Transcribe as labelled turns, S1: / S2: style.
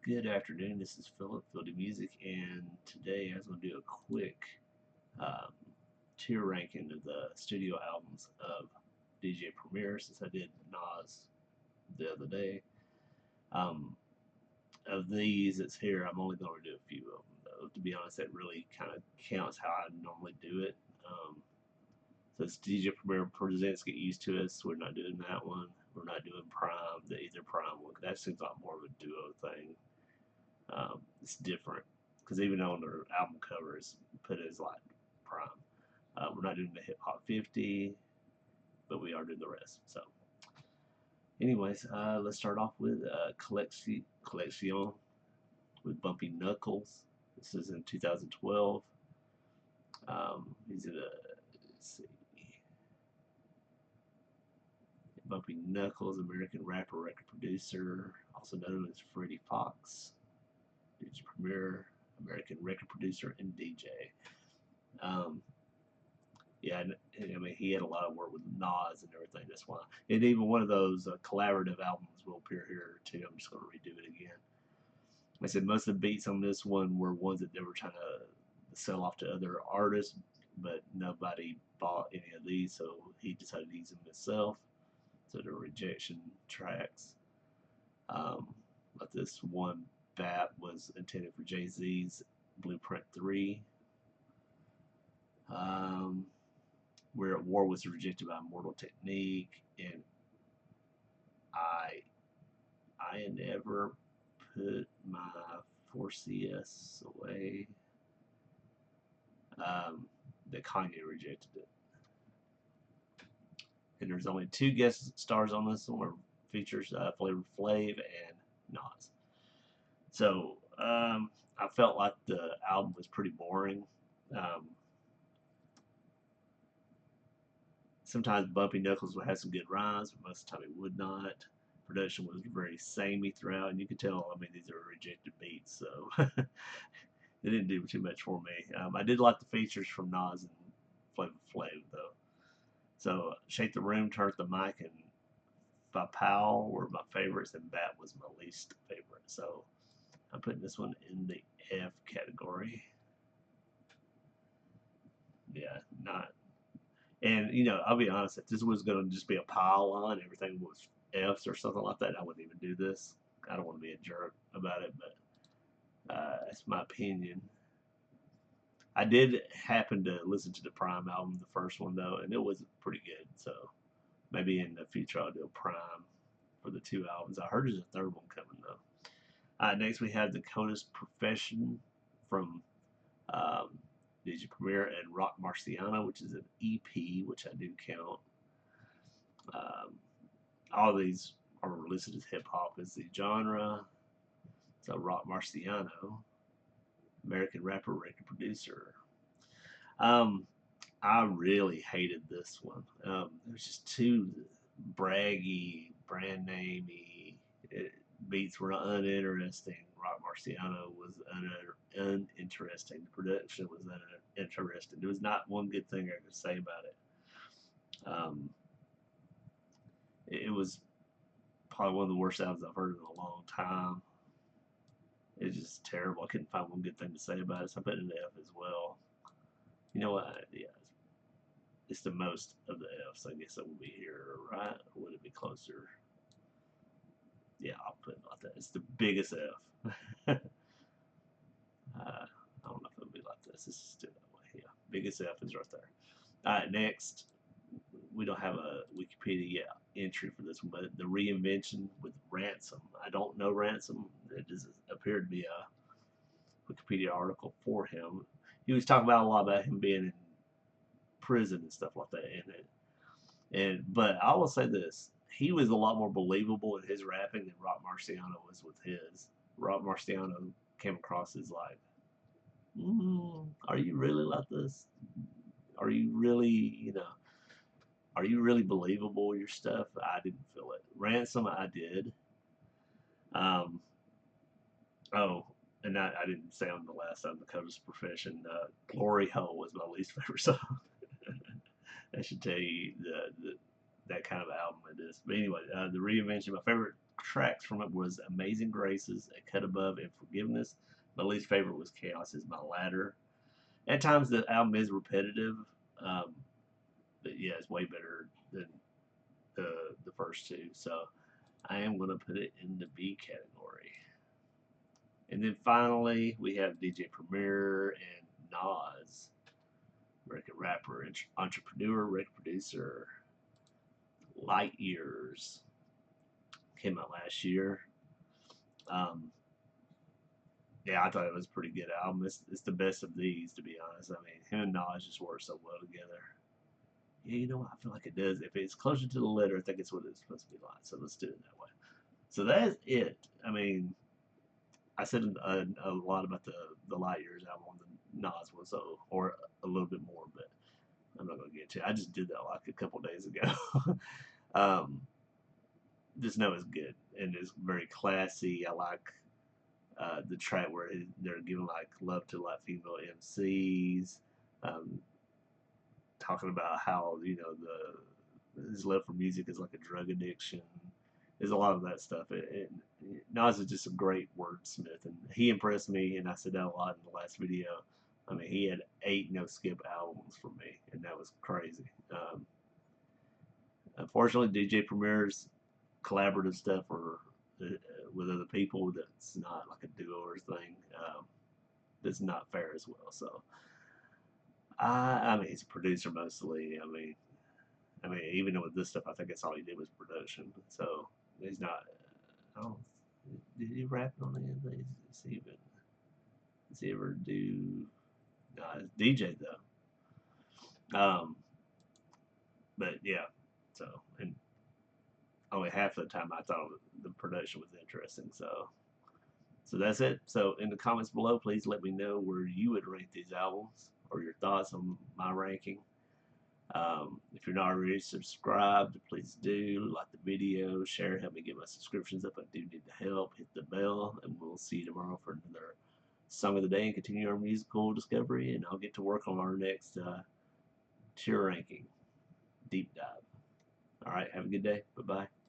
S1: Good afternoon. This is Philip, Fieldy Music, and today I was going to do a quick um, tier ranking of the studio albums of DJ Premier since I did Nas the other day. Um, of these that's here, I'm only going to do a few of them, though. To be honest, that really kind of counts how I normally do it. So it's DJ Premier Presents Get Used to Us. We're not doing that one. We're not doing Prime, the Either Prime one. That seems like more of a duo thing. It's different because even on their album cover is put as like Prime. We're not doing the Hip Hop 50, but we are doing the rest. So, anyways, let's start off with Collection with Bumpy Knuckles. This is in 2012. He's in a let's see, Bumpy Knuckles, American rapper, record producer, also known as Freddie Fox, DJ Premier, American record producer and DJ. Um, Yeah, I mean, he had a lot of work with Nas and everything. That's why, and even one of those collaborative albums will appear here too. I'm just going to redo it again. Like I said most of the beats on this one were ones that they were trying to sell off to other artists, but nobody bought any of these, so he decided to use them himself. So they're rejection tracks. Um, but this one BAP was intended for Jay Z's Blueprint 3. Um, where War was rejected by Mortal Technique, and I I never put my 4CS away. Um, that Kanye rejected it, and there's only two guest stars on this one, features Flavor Flav and Nas. So I felt like the album was pretty boring. Um, Sometimes Bumpy Knuckles would have some good rhymes, but most of the time it would not. Production was very samey throughout, and you could tell. I mean, these are rejected beats, so they didn't do too much for me. I did like the features from Nas and Flavor Flav though. So Shake the Room, Turn the Mic, and by Powell were my favorites, and Bat was my least favorite. So I'm putting this one in the F category. Yeah, not. And I'll be honest, if this was going to just be a pile on, everything was Fs or something like that, I wouldn't even do this. I don't want to be a jerk about it, but that's my opinion. I did happen to listen to the Prime album, the first one though, and it was pretty good. So maybe in the future I'll do a Prime for the two albums. I heard there's a third one coming though. Next we have Dakota's Profession from um, DJ Premier and Rock Marciano, which is an EP, which I do count. Um, all these are listed as hip hop as the genre. So Rock Marciano, American rapper, record producer. Um, I really hated this one. It was just too braggy, brand namey. Beats were uninteresting. Rock Marciano was uninteresting. The production was uninteresting. There was not one good thing I could say about it. Um, it was probably one of the worst albums I've heard in a long time. It's just terrible. I couldn't find one good thing to say about it, so I put it in the F as well. You know what? Yeah, it's the most of the Fs. I guess it will be here, right? Or would it be closer? Yeah, I'll put it like that. It's the biggest F. I don't know if it'll be like this. This is still that way. Yeah, biggest F is right there. All right, next. We don't have a Wikipedia entry for this one, but the reinvention with Ransom. I don't know Ransom. It does appear to be a Wikipedia article for him. He was talking about a lot about him being in prison and stuff like that in it. But I will say this: he was a lot more believable in his rapping than Rock Marciano was with his. Rock Marciano came across as like, are you really like this? Are you really, are you really believable with your stuff? I didn't feel it. Ransom, I did. Um, oh, and I didn't say on the last time, Dakota's Profession. Glory Hole was my least favorite song. That should tell you that kind of album it is. But anyway, the reinvention, my favorite tracks from it was Amazing Graces, A Cut Above, and Forgiveness. My least favorite was Chaos Is My Ladder. At times the album is repetitive, um, but yeah, it's way better than the first two. So I am going to put it in the B category. And then finally, we have DJ Premier and Nas, record rapper, entrepreneur, record producer. Light Years came out last year. Um, yeah, I thought it was a pretty good album. It's the best of these, to be honest. I mean, him and Nas just work so well together. Yeah, you know what? I feel like it does. If it's closer to the letter, I think it's what it's supposed to be like. So let's do it that way. So that's it. I mean, I said a lot about the Light Years album on the Nas one, so or a little bit more, but I'm not gonna get to it. I just did that like a couple days ago. um, just know it's good and it's very classy. I like the track where they're giving like love to like female MCs, um, talking about how his love for music is like a drug addiction. There's a lot of that stuff. Nas is just a great wordsmith, and he impressed me. And I said that a lot in the last video. I mean, he had 8 no skip albums for me, and that was crazy. Unfortunately, DJ Premier's collaborative stuff or with other people that's not like a duo or thing. That's not fair as well. So I mean, he's a producer mostly. I mean, even with this stuff, I think that's all he did was production. So he's not. Oh, did he rap on any of these? Does he ever do? No, it's DJ though. But yeah. So and only half of the time I thought the production was interesting. So that's it. So in the comments below, please let me know where you would rank these albums or your thoughts on my ranking. If you're not already subscribed, please do like the video, share, help me get my subscriptions up. I do need the help. Hit the bell, and we'll see you tomorrow for another song of the day and continue our musical discovery. And I'll get to work on our next tier ranking deep dive. All right, have a good day. Bye bye.